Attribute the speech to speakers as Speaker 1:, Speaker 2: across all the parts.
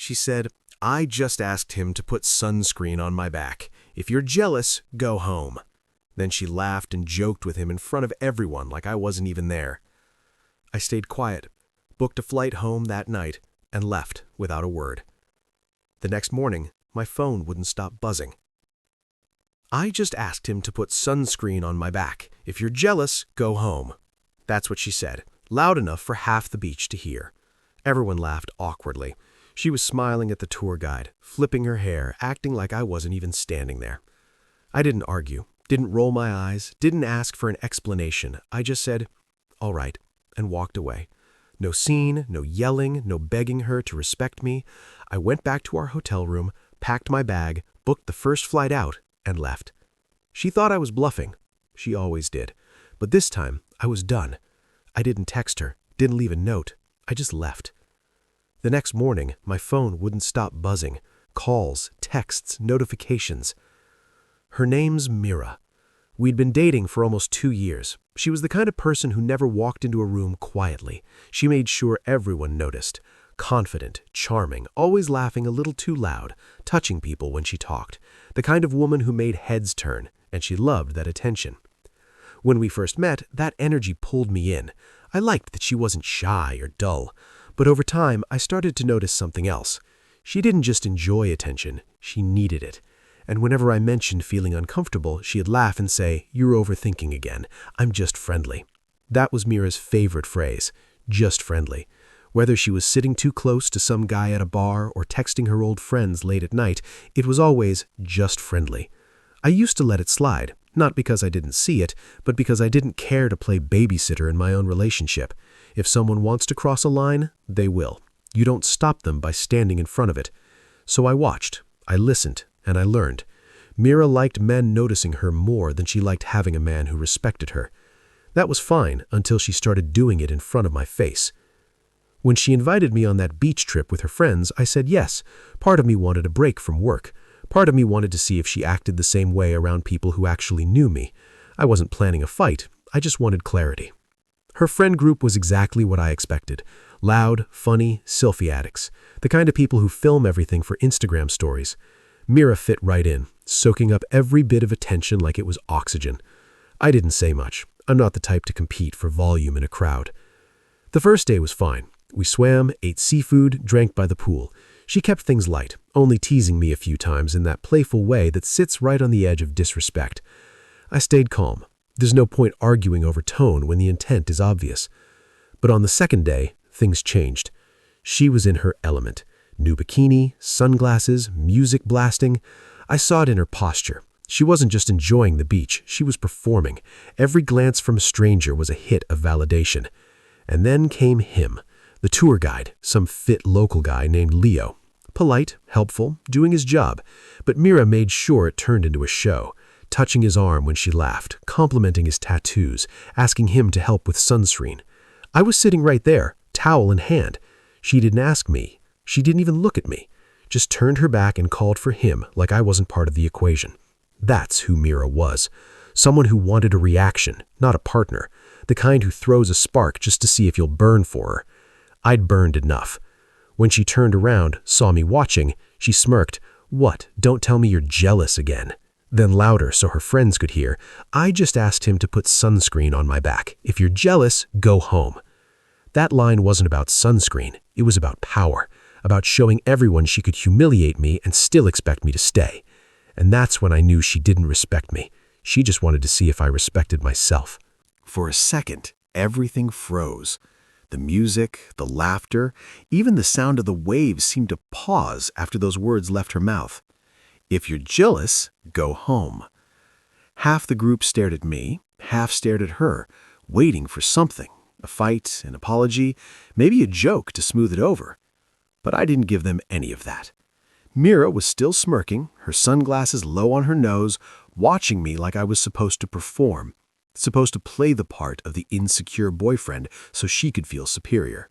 Speaker 1: She said, "I just asked him to put sunscreen on my back. If you're jealous, go home." Then she laughed and joked with him in front of everyone like I wasn't even there. I stayed quiet, booked a flight home that night, and left without a word. The next morning, my phone wouldn't stop buzzing. "I just asked him to put sunscreen on my back. If you're jealous, go home." That's what she said, loud enough for half the beach to hear. Everyone laughed awkwardly. She was smiling at the tour guide, flipping her hair, acting like I wasn't even standing there. I didn't argue, didn't roll my eyes, didn't ask for an explanation. I just said, "All right," and walked away. No scene, no yelling, no begging her to respect me. I went back to our hotel room, packed my bag, booked the first flight out, and left. She thought I was bluffing. She always did. But this time, I was done. I didn't text her, didn't leave a note. I just left. The next morning, my phone wouldn't stop buzzing. Calls, texts, notifications. Her name's Mira. We'd been dating for almost 2 years. She was the kind of person who never walked into a room quietly. She made sure everyone noticed. Confident, charming, always laughing a little too loud, touching people when she talked. The kind of woman who made heads turn, and she loved that attention. When we first met, that energy pulled me in. I liked that she wasn't shy or dull. But over time, I started to notice something else. She didn't just enjoy attention, she needed it. And whenever I mentioned feeling uncomfortable, she'd laugh and say, "You're overthinking again. I'm just friendly." That was Mira's favorite phrase, just friendly. Whether she was sitting too close to some guy at a bar or texting her old friends late at night, it was always just friendly. I used to let it slide, not because I didn't see it, but because I didn't care to play babysitter in my own relationship. If someone wants to cross a line, they will. You don't stop them by standing in front of it. So I watched, I listened, and I learned. Mira liked men noticing her more than she liked having a man who respected her. That was fine until she started doing it in front of my face. When she invited me on that beach trip with her friends, I said yes. Part of me wanted a break from work. Part of me wanted to see if she acted the same way around people who actually knew me. I wasn't planning a fight. I just wanted clarity. Her friend group was exactly what I expected. Loud, funny, selfie addicts. The kind of people who film everything for Instagram stories. Mira fit right in, soaking up every bit of attention like it was oxygen. I didn't say much. I'm not the type to compete for volume in a crowd. The first day was fine. We swam, ate seafood, drank by the pool. She kept things light, only teasing me a few times in that playful way that sits right on the edge of disrespect. I stayed calm. There's no point arguing over tone when the intent is obvious. But on the second day, things changed. She was in her element. New bikini, sunglasses, music blasting. I saw it in her posture. She wasn't just enjoying the beach, she was performing. Every glance from a stranger was a hit of validation. And then came him. The tour guide, some fit local guy named Leo. Polite, helpful, doing his job, but Mira made sure it turned into a show, touching his arm when she laughed, complimenting his tattoos, asking him to help with sunscreen. I was sitting right there, towel in hand. She didn't ask me. She didn't even look at me. Just turned her back and called for him like I wasn't part of the equation. That's who Mira was. Someone who wanted a reaction, not a partner. The kind who throws a spark just to see if you'll burn for her. I'd burned enough. When she turned around, saw me watching, she smirked. "What, don't tell me you're jealous again." Then louder so her friends could hear, "I just asked him to put sunscreen on my back. If you're jealous, go home." That line wasn't about sunscreen. It was about power, about showing everyone she could humiliate me and still expect me to stay. And that's when I knew she didn't respect me. She just wanted to see if I respected myself. For a second, everything froze. The music, the laughter, even the sound of the waves seemed to pause after those words left her mouth. "If you're jealous, go home." Half the group stared at me, half stared at her, waiting for something, a fight, an apology, maybe a joke to smooth it over. But I didn't give them any of that. Mira was still smirking, her sunglasses low on her nose, watching me like I was supposed to perform, supposed to play the part of the insecure boyfriend so she could feel superior.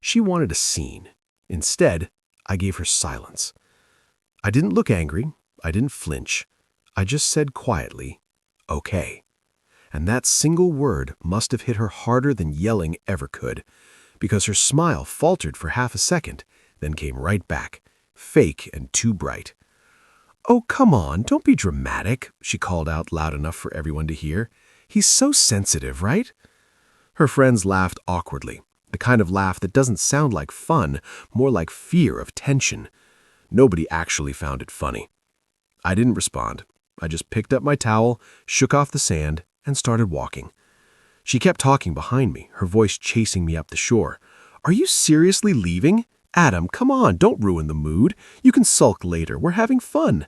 Speaker 1: She wanted a scene. Instead, I gave her silence. I didn't look angry. I didn't flinch. I just said quietly, "Okay." And that single word must have hit her harder than yelling ever could, because her smile faltered for half a second, then came right back. fake and too bright. "Oh, come on, don't be dramatic," she called out loud enough for everyone to hear. "He's so sensitive, right?" Her friends laughed awkwardly, the kind of laugh that doesn't sound like fun, more like fear of tension. Nobody actually found it funny. I didn't respond. I just picked up my towel, shook off the sand, and started walking. She kept talking behind me, her voice chasing me up the shore. "Are you seriously leaving? Adam, come on, don't ruin the mood. You can sulk later. We're having fun."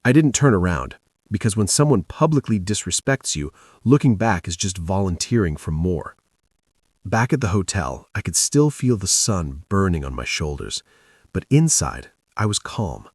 Speaker 1: I didn't turn around, because when someone publicly disrespects you, looking back is just volunteering for more. Back at the hotel, I could still feel the sun burning on my shoulders, but inside, I was calm.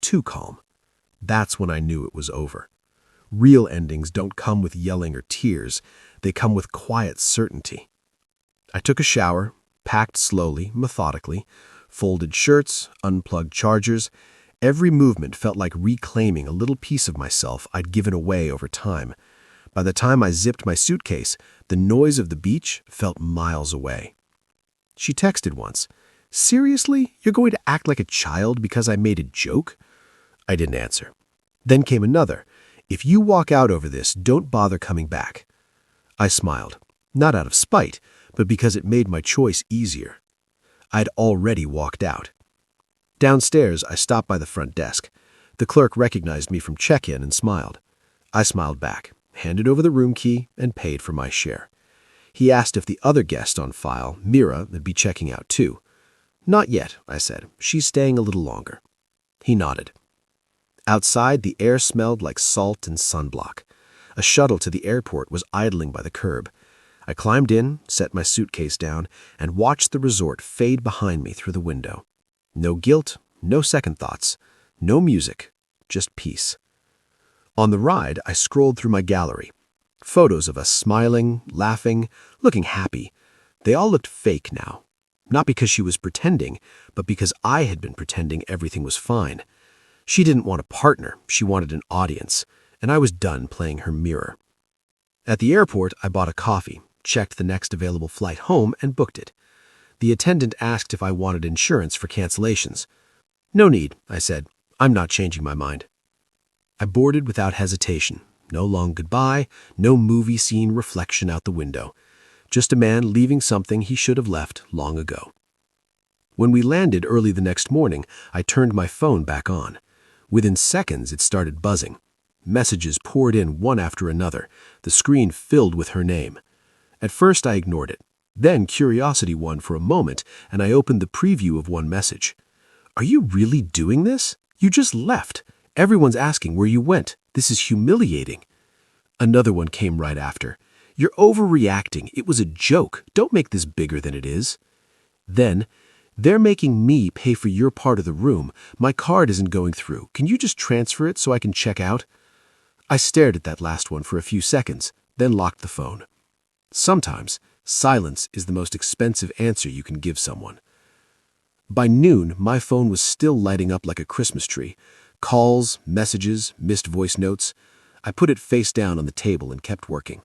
Speaker 1: Too calm. That's when I knew it was over. Real endings don't come with yelling or tears. They come with quiet certainty. I took a shower, packed slowly, methodically, folded shirts, unplugged chargers. Every movement felt like reclaiming a little piece of myself I'd given away over time. By the time I zipped my suitcase, the noise of the beach felt miles away. She texted once, "Seriously? You're going to act like a child because I made a joke?" I didn't answer. Then came another, "If you walk out over this, don't bother coming back." I smiled, not out of spite, but because it made my choice easier. I'd already walked out. Downstairs, I stopped by the front desk. The clerk recognized me from check-in and smiled. I smiled back, handed over the room key, and paid for my share. He asked if the other guest on file, Mira, would be checking out too. "Not yet," I said. "She's staying a little longer." He nodded. Outside, the air smelled like salt and sunblock. A shuttle to the airport was idling by the curb. I climbed in, set my suitcase down, and watched the resort fade behind me through the window. No guilt, no second thoughts, no music, just peace. On the ride, I scrolled through my gallery. Photos of us smiling, laughing, looking happy. They all looked fake now. Not because she was pretending, but because I had been pretending everything was fine. She didn't want a partner, she wanted an audience, and I was done playing her mirror. At the airport, I bought a coffee, checked the next available flight home, and booked it. The attendant asked if I wanted insurance for cancellations. "No need," I said. "I'm not changing my mind." I boarded without hesitation. No long goodbye, no movie scene reflection out the window. Just a man leaving something he should have left long ago. When we landed early the next morning, I turned my phone back on. Within seconds, it started buzzing. Messages poured in one after another, the screen filled with her name. At first, I ignored it. Then curiosity won for a moment, and I opened the preview of one message. "Are you really doing this? You just left. Everyone's asking where you went. This is humiliating." Another one came right after. "You're overreacting. It was a joke. Don't make this bigger than it is." Then, "They're making me pay for your part of the room. My card isn't going through. Can you just transfer it so I can check out?" I stared at that last one for a few seconds, then locked the phone. Sometimes, silence is the most expensive answer you can give someone. By noon, my phone was still lighting up like a Christmas tree. Calls, messages, missed voice notes. I put it face down on the table and kept working.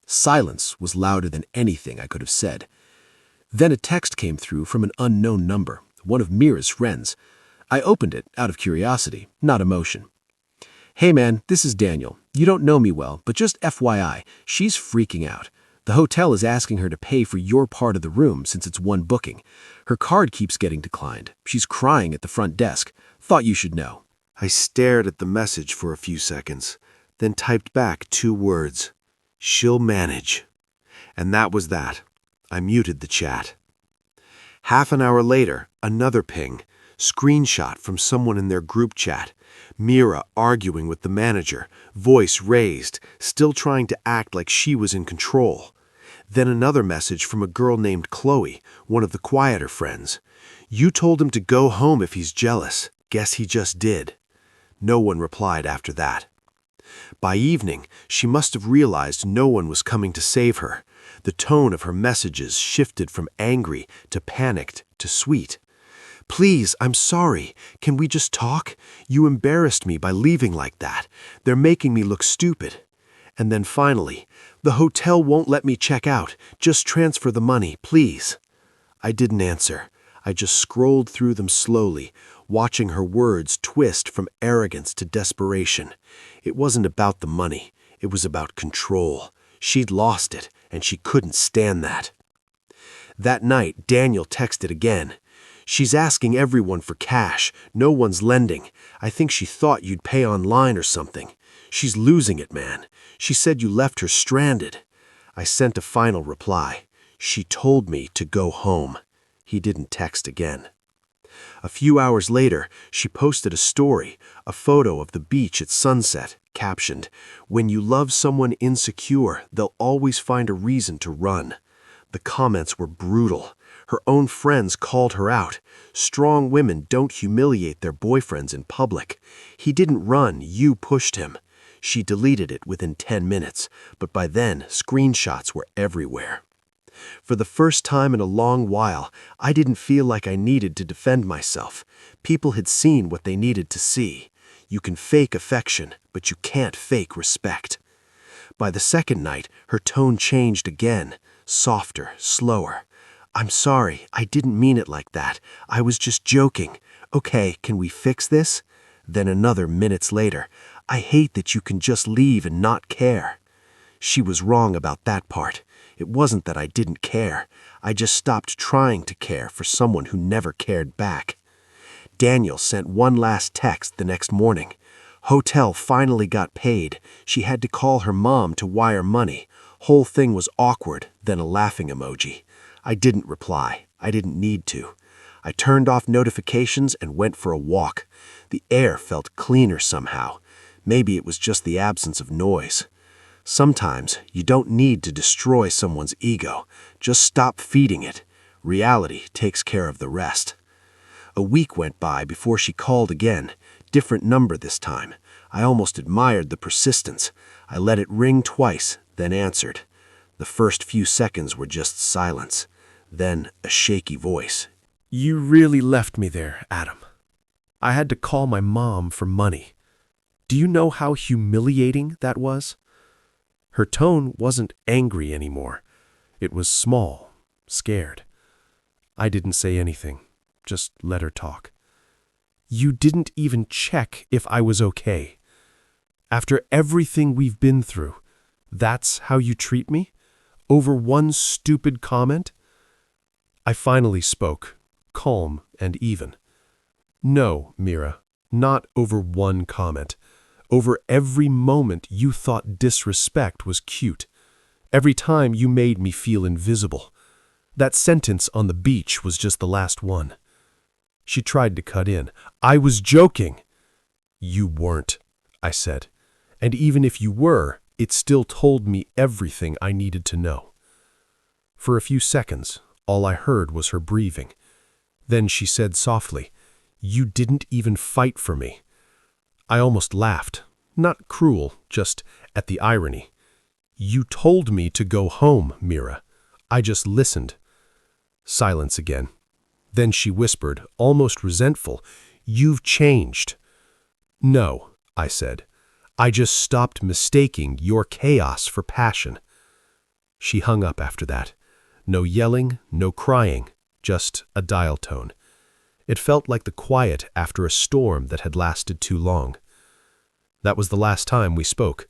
Speaker 1: Silence was louder than anything I could have said. Then a text came through from an unknown number, one of Mira's friends. I opened it out of curiosity, not emotion. "Hey man, this is Daniel. You don't know me well, but just FYI, she's freaking out. The hotel is asking her to pay for your part of the room since it's one booking. Her card keeps getting declined. She's crying at the front desk. Thought you should know." I stared at the message for a few seconds, then typed back 2 words. "She'll manage." And that was that. I muted the chat. Half an hour later, another ping. Screenshot from someone in their group chat. Mira arguing with the manager, voice raised, still trying to act like she was in control. Then another message from a girl named Qley, one of the quieter friends. "You told him to go home if he's jealous. Guess he just did." No one replied after that. By evening, she must have realized no one was coming to save her. The tone of her messages shifted from angry to panicked to sweet. "Please, I'm sorry. Can we just talk? You embarrassed me by leaving like that. They're making me look stupid." And then finally, "The hotel won't let me check out. Just transfer the money, please." I didn't answer. I just scrolled through them slowly,
Speaker 2: watching her words twist from arrogance to desperation. It wasn't about the money. It was about control. She'd lost it, and she couldn't stand that. That night, Daniel texted again. "She's asking everyone for cash. No one's lending. I think she thought you'd pay online or something. She's losing it, man. She said you left her stranded." I sent a final reply. "She told me to go home." He didn't text again. A few hours later, she posted a story, a photo of the beach at sunset, captioned, "When you love someone insecure, they'll always find a reason to run." The comments were brutal. Her own friends called her out. Strong women don't humiliate their boyfriends in public. He didn't run, you pushed him. She deleted it within 10 minutes, but by then, screenshots were everywhere. For the first time in a long while, I didn't feel like I needed to defend myself. People had seen what they needed to see. You can fake affection, but you can't fake respect. By the second night, her tone changed again, softer, slower. "I'm sorry, I didn't mean it like that. I was just joking. Okay, can we fix this?" Then another minutes later, "I hate that you can just leave and not care." She was wrong about that part. It wasn't that I didn't care. I just stopped trying to care for someone who never cared back. Daniel sent one last text the next morning. Hotel finally got paid. She had to call her mom to wire money. Whole thing was awkward, then a laughing emoji. I didn't reply. I didn't need to. I turned off notifications and went for a walk. The air felt cleaner somehow. Maybe it was just the absence of noise. Sometimes you don't need to destroy someone's ego. Just stop feeding it. Reality takes care of the rest. A week went by before she called again. Different number this time. I almost admired the persistence. I let it ring twice, then answered. The first few seconds were just silence. Then a shaky voice.
Speaker 1: "You really left me there, Adam. I had to call my mom for money. Do you know how humiliating that was?" Her tone wasn't angry anymore. It was small, scared. I didn't say anything, just let her talk. "You didn't even check if I was okay. After everything we've been through, that's how you treat me? Over one stupid comment?" I finally spoke, calm and even. "No, Mira, not over one comment. Over every moment you thought disrespect was cute. Every time you made me feel invisible. That sentence on the beach was just the last one." She tried to cut in. "I was joking." "You weren't," I said. "And even if you were, it still told me everything I needed to know." For a few seconds, all I heard was her breathing. Then she said softly, "You didn't even fight for me." I almost laughed, not cruel, just at the irony. "You told me to go home, Mira. I just listened." Silence again. Then she whispered, almost resentful, "You've changed." "No," I said. "I just stopped mistaking your chaos for passion." She hung up after that. No yelling, no crying, just a dial tone. It felt like the quiet after a storm that had lasted too long. That was the last time we spoke.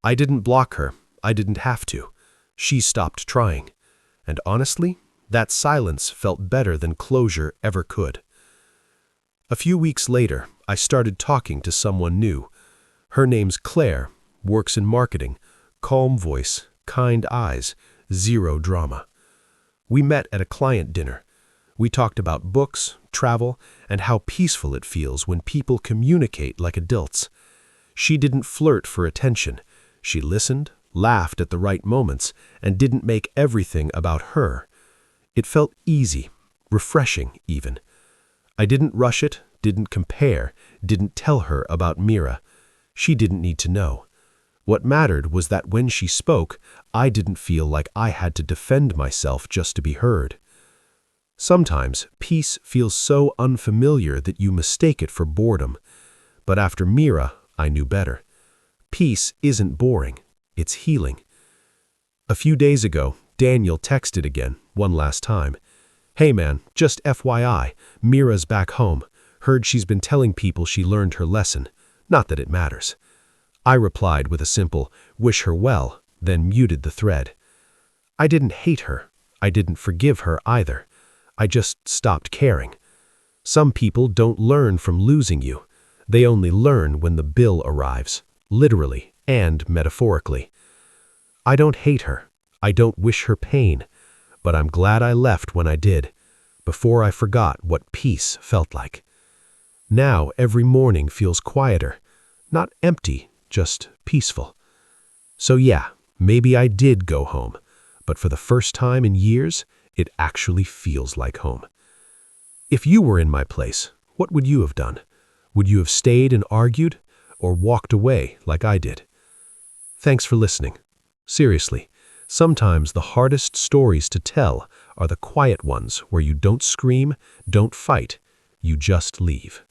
Speaker 1: I didn't block her. I didn't have to. She stopped trying. And honestly, that silence felt better than closure ever could. A few weeks later, I started talking to someone new. Her name's Claire, works in marketing, calm voice, kind eyes, zero drama. We met at a client dinner. We talked about books, travel, and how peaceful it feels when people communicate like adults. She didn't flirt for attention. She listened, laughed at the right moments, and didn't make everything about her. It felt easy, refreshing even. I didn't rush it, didn't compare, didn't tell her about Mira. She didn't need to know. What mattered was that when she spoke, I didn't feel like I had to defend myself just to be heard. Sometimes peace feels so unfamiliar that you mistake it for boredom. But after Mira, I knew better. Peace isn't boring, it's healing. A few days ago, Daniel texted again, one last time. "Hey man, just FYI, Mira's back home.
Speaker 2: Heard she's been telling people she learned her lesson, not that it matters. I replied with a simple, wish her well, then muted the thread. I didn't hate her. I didn't forgive her either. I just stopped caring. Some people don't learn from losing you. They only learn when the bill arrives, literally and metaphorically. I don't hate her. I don't wish her pain, but I'm glad I left when I did, before I forgot what peace felt like. Now every morning feels quieter, not empty, just peaceful. So yeah, maybe I did go home, but for the first time in years, it actually feels like home. If you were in my place, what would you have done? Would you have stayed and argued, or walked away like I did? Thanks for listening. Seriously, sometimes the hardest stories to tell are the quiet ones where you don't scream, don't fight, you just leave.